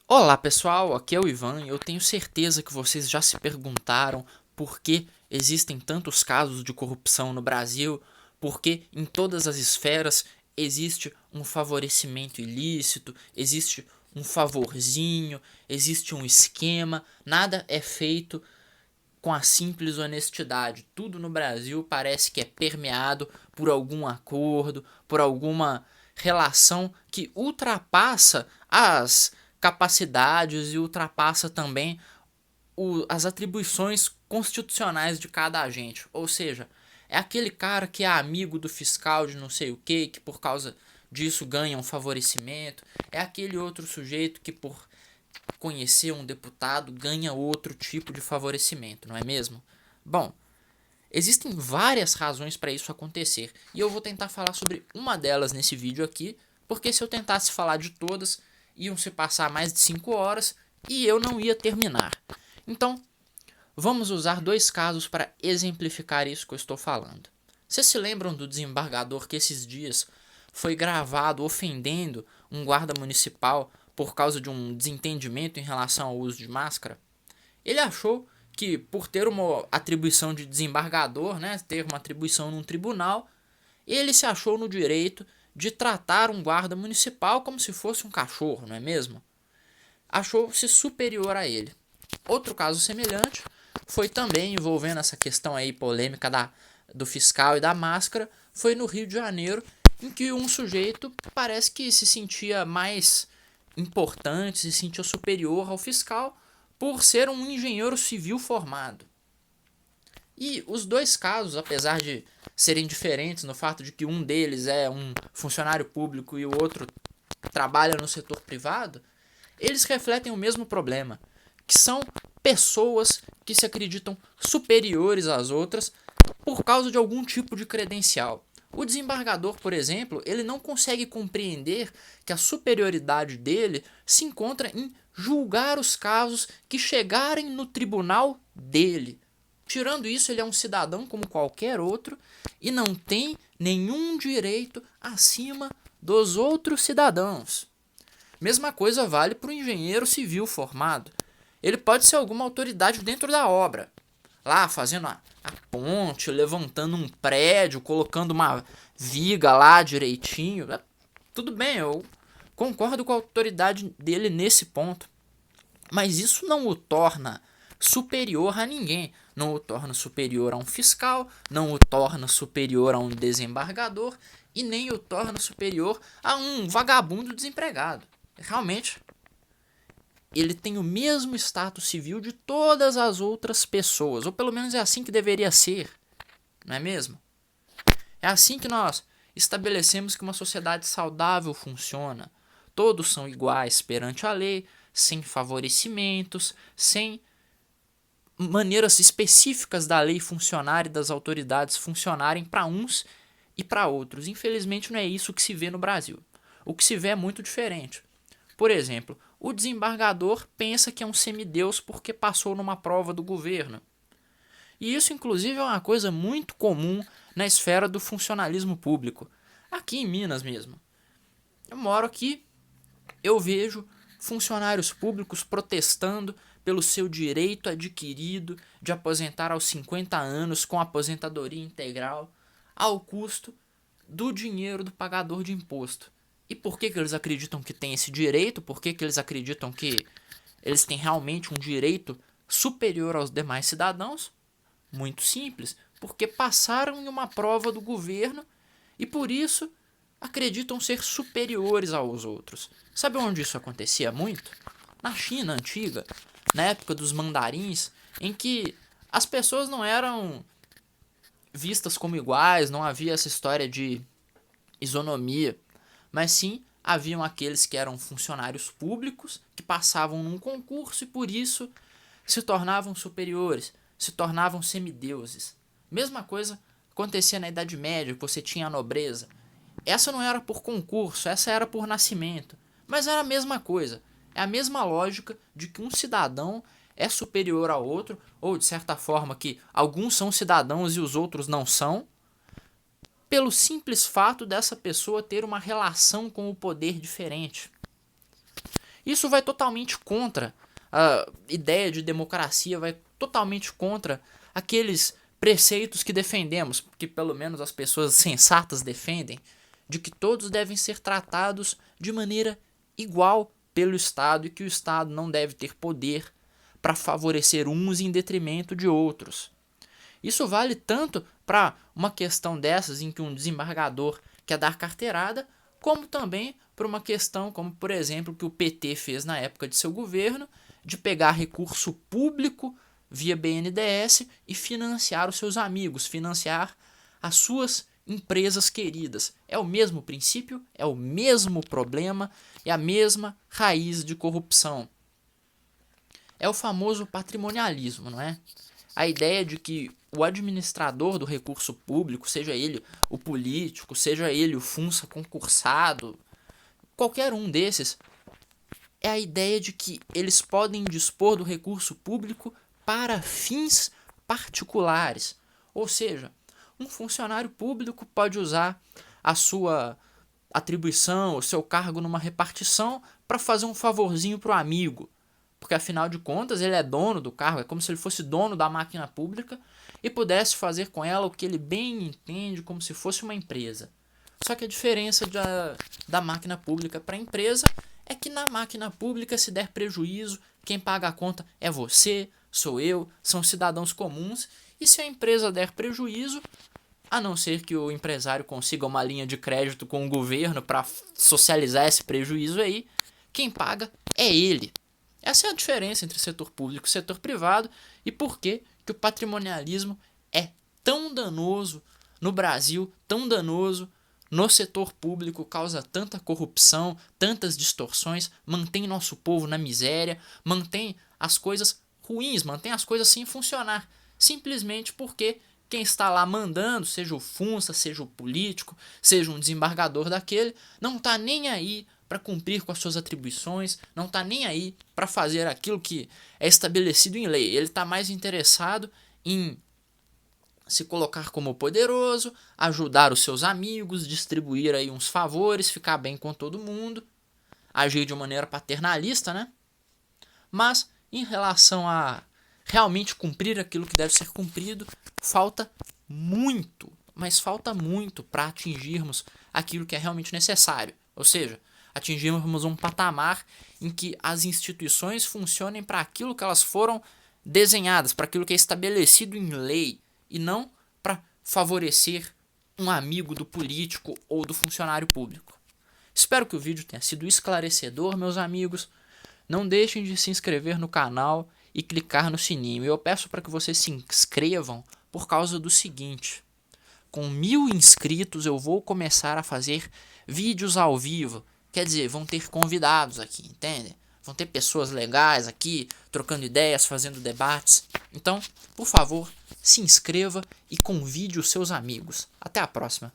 Olá pessoal, aqui é o Ivan e eu tenho certeza que vocês já se perguntaram por que existem tantos casos de corrupção no Brasil, por que em todas as esferas existe um favorecimento ilícito, existe um favorzinho, existe um esquema, nada é feito com a simples honestidade. Tudo no Brasil parece que é permeado por algum acordo, por alguma relação que ultrapassa as capacidades e ultrapassa também as atribuições constitucionais de cada agente. Ou seja, é aquele cara que é amigo do fiscal de não sei o que por causa disso ganha um favorecimento. É aquele outro sujeito que por conhecer um deputado ganha outro tipo de favorecimento, não é mesmo? Bom, existem várias razões para isso acontecer e eu vou tentar falar sobre uma delas nesse vídeo aqui, porque se eu tentasse falar de todas, iam se passar mais de 5 horas e eu não ia terminar. Então, vamos usar dois casos para exemplificar isso que eu estou falando. Vocês se lembram do desembargador que esses dias foi gravado ofendendo um guarda municipal por causa de um desentendimento em relação ao uso de máscara? Ele achou que por ter uma atribuição de desembargador, né, ter uma atribuição num tribunal, ele se achou no direito de tratar um guarda municipal como se fosse um cachorro, não é mesmo? Achou-se superior a ele. Outro caso semelhante foi também envolvendo essa questão aí polêmica do fiscal e da máscara, foi no Rio de Janeiro, em que um sujeito parece que se sentia mais importante, se sentia superior ao fiscal por ser um engenheiro civil formado. E os dois casos, apesar de serem diferentes no fato de que um deles é um funcionário público e o outro trabalha no setor privado, eles refletem o mesmo problema, que são pessoas que se acreditam superiores às outras por causa de algum tipo de credencial. O desembargador, por exemplo, ele não consegue compreender que a superioridade dele se encontra em julgar os casos que chegarem no tribunal dele. Tirando isso, ele é um cidadão como qualquer outro e não tem nenhum direito acima dos outros cidadãos. Mesma coisa vale para o engenheiro civil formado. Ele pode ser alguma autoridade dentro da obra, lá fazendo a ponte, levantando um prédio, colocando uma viga lá direitinho. Tudo bem, eu concordo com a autoridade dele nesse ponto. Mas isso não o torna superior a ninguém. Não o torna superior a um fiscal, não o torna superior a um desembargador e nem o torna superior a um vagabundo desempregado. Realmente, ele tem o mesmo status civil de todas as outras pessoas, ou pelo menos é assim que deveria ser, não é mesmo? É assim que nós estabelecemos que uma sociedade saudável funciona. Todos são iguais perante a lei, sem favorecimentos, sem maneiras específicas da lei funcionar e das autoridades funcionarem para uns e para outros. Infelizmente não é isso que se vê no Brasil. O que se vê é muito diferente. Por exemplo, o desembargador pensa que é um semideus porque passou numa prova do governo. E isso, inclusive, é uma coisa muito comum na esfera do funcionalismo público. Aqui em Minas mesmo. Eu moro aqui, eu vejo funcionários públicos protestando pelo seu direito adquirido de aposentar aos 50 anos com aposentadoria integral, ao custo do dinheiro do pagador de imposto. E por que eles acreditam que tem esse direito? Por que eles acreditam que eles têm realmente um direito superior aos demais cidadãos? Muito simples, porque passaram em uma prova do governo e por isso acreditam ser superiores aos outros. Sabe onde isso acontecia muito? Na China antiga, na época dos mandarins, em que as pessoas não eram vistas como iguais, não havia essa história de isonomia, mas sim haviam aqueles que eram funcionários públicos, que passavam num concurso e por isso se tornavam superiores, se tornavam semideuses. Mesma coisa acontecia na Idade Média, que você tinha a nobreza. Essa não era por concurso, essa era por nascimento. Mas era a mesma coisa. É a mesma lógica de que um cidadão é superior ao outro, ou de certa forma que alguns são cidadãos e os outros não são, pelo simples fato dessa pessoa ter uma relação com o poder diferente. Isso vai totalmente contra a ideia de democracia, vai totalmente contra aqueles preceitos que defendemos, que pelo menos as pessoas sensatas defendem, de que todos devem ser tratados de maneira igual pelo Estado e que o Estado não deve ter poder para favorecer uns em detrimento de outros. Isso vale tanto para uma questão dessas em que um desembargador quer dar carteirada, como também para uma questão como, por exemplo, que o PT fez na época de seu governo, de pegar recurso público via BNDES e financiar os seus amigos, financiar as suas empresas queridas. É o mesmo princípio, é o mesmo problema, é a mesma raiz de corrupção. É o famoso patrimonialismo, não é? A ideia de que o administrador do recurso público, seja ele o político, seja ele o funça concursado, qualquer um desses, é a ideia de que eles podem dispor do recurso público para fins particulares. Ou seja, um funcionário público pode usar a sua atribuição, o seu cargo numa repartição para fazer um favorzinho para o amigo. Porque afinal de contas ele é dono do cargo, é como se ele fosse dono da máquina pública e pudesse fazer com ela o que ele bem entende, como se fosse uma empresa. Só que a diferença da máquina pública para a empresa é que na máquina pública, se der prejuízo, quem paga a conta é você, sou eu, são cidadãos comuns, e se a empresa der prejuízo, a não ser que o empresário consiga uma linha de crédito com o governo para socializar esse prejuízo aí, quem paga é ele. Essa é a diferença entre setor público e setor privado e por que o patrimonialismo é tão danoso no Brasil, tão danoso no setor público, causa tanta corrupção, tantas distorções, mantém nosso povo na miséria, mantém as coisas ruins, mantém as coisas sem funcionar, simplesmente porque quem está lá mandando, seja o funça, seja o político, seja um desembargador daquele, não está nem aí para cumprir com as suas atribuições, não está nem aí para fazer aquilo que é estabelecido em lei. Ele está mais interessado em se colocar como poderoso, ajudar os seus amigos, distribuir aí uns favores, ficar bem com todo mundo, agir de maneira paternalista, né? Mas em relação a realmente cumprir aquilo que deve ser cumprido, falta muito, mas falta muito para atingirmos aquilo que é realmente necessário. Ou seja, atingirmos um patamar em que as instituições funcionem para aquilo que elas foram desenhadas, para aquilo que é estabelecido em lei, e não para favorecer um amigo do político ou do funcionário público. Espero que o vídeo tenha sido esclarecedor, meus amigos. Não deixem de se inscrever no canal e clicar no sininho. Eu peço para que vocês se inscrevam por causa do seguinte: com 1000 inscritos eu vou começar a fazer vídeos ao vivo. Quer dizer, vão ter convidados aqui, entende? Vão ter pessoas legais aqui, trocando ideias, fazendo debates. Então, por favor, se inscreva e convide os seus amigos. Até a próxima.